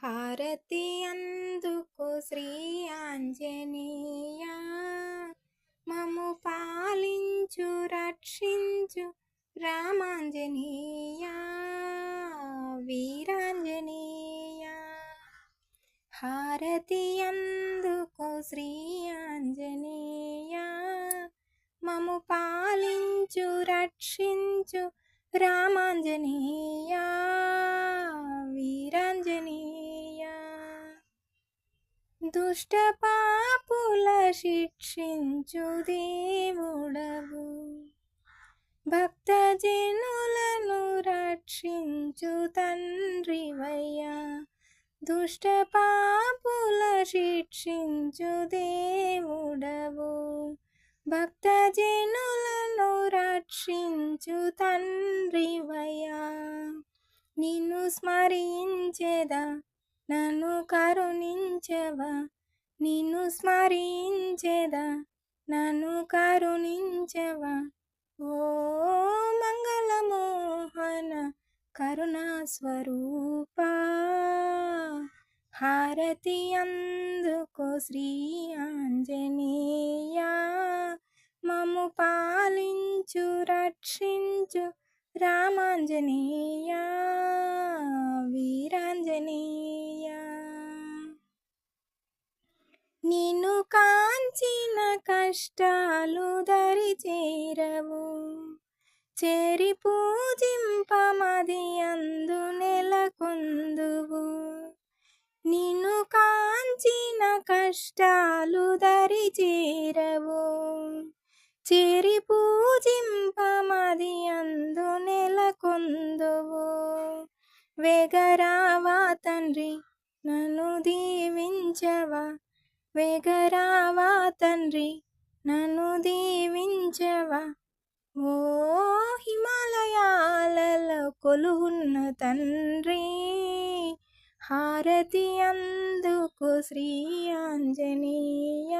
హారతి అందుకు శ్రీ ఆంజనేయ, మము పాలించు రక్షించు రామాంజనేయ వీరాంజనేయ. హారతి అందుకు శ్రీ ఆంజనేయ, మము పాలించు రక్షించు రామాంజనేయ వీరాంజనేయ. దుష్ట పాపుల శిక్షించు దేవుడవు, భక్త జనులను రక్షించు తండ్రివయ్యా. దుష్ట పాపుల శిక్షించు దేవుడవు, భక్త జనులను రక్షించు తండ్రివయ్యా. నిన్ను స్మరించెదా, నన్ను కరుణించవా. నిన్ను స్మరించెదా, నన్ను కరుణించవా. ఓ మంగళమోహన కరుణా స్వరూపా, హారతి అందుకో శ్రీ ఆంజనేయ, మము పాలించు రక్షించు రామాంజనేయ వీరాంజనేయ. నిన్ను కాంచిన కష్టాలు దరి చేరవు, చేరి పూజింపమది అందు నెలకొందువు. నిన్ను కాంచిన కష్టాలు దరి చేరవు, చేరి పూజింపమది అందు నెలకొందువు. వేగరావా తండ్రి నన్ను దీవించవా, వేగరావా తండ్రి నన్ను దీవించవా. ఓ హిమాలయాలలో కొలువున్న తండ్రి, హారతి అందుకు శ్రీ ఆంజనేయ,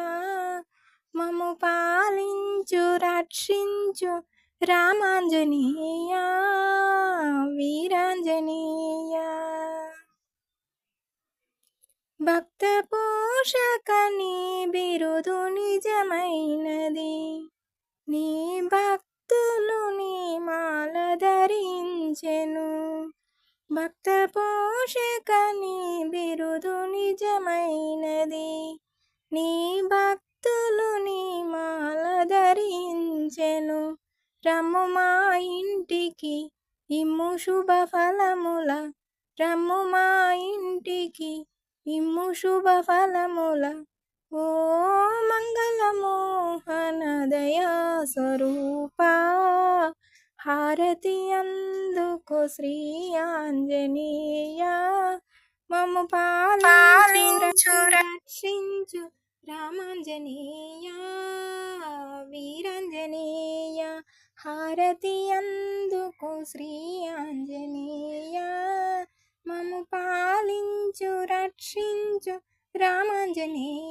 మము పాలించు రక్షించు రామాంజనేయ వీరాంజనేయ. భక్త పోషక నీ బిరుదు నిజమైనది, నీ భక్తులు నీ మాల ధరించెను. భక్త పోషక నీ బిరుదు నిజమైనది, నీ భక్తులు నీ మాల ధరించెను. రమ్ము మా ఇంటికి ఇమ్ము శుభ ఫలముల, రమ్ము మా ఇంటికి ఇమ్ము శుభ ఫలముల. ఓ మంగళమోహన దయా స్వరూపా, హారతి అందుకో శ్రీ ఆంజనేయ, మము పాలించు రక్షించు రామాంజనేయ వీరాంజనేయ. హారతి అందుకో శ్రీ ఆంజనేయ, మము పాలించు రక్షించు రామాంజనేయ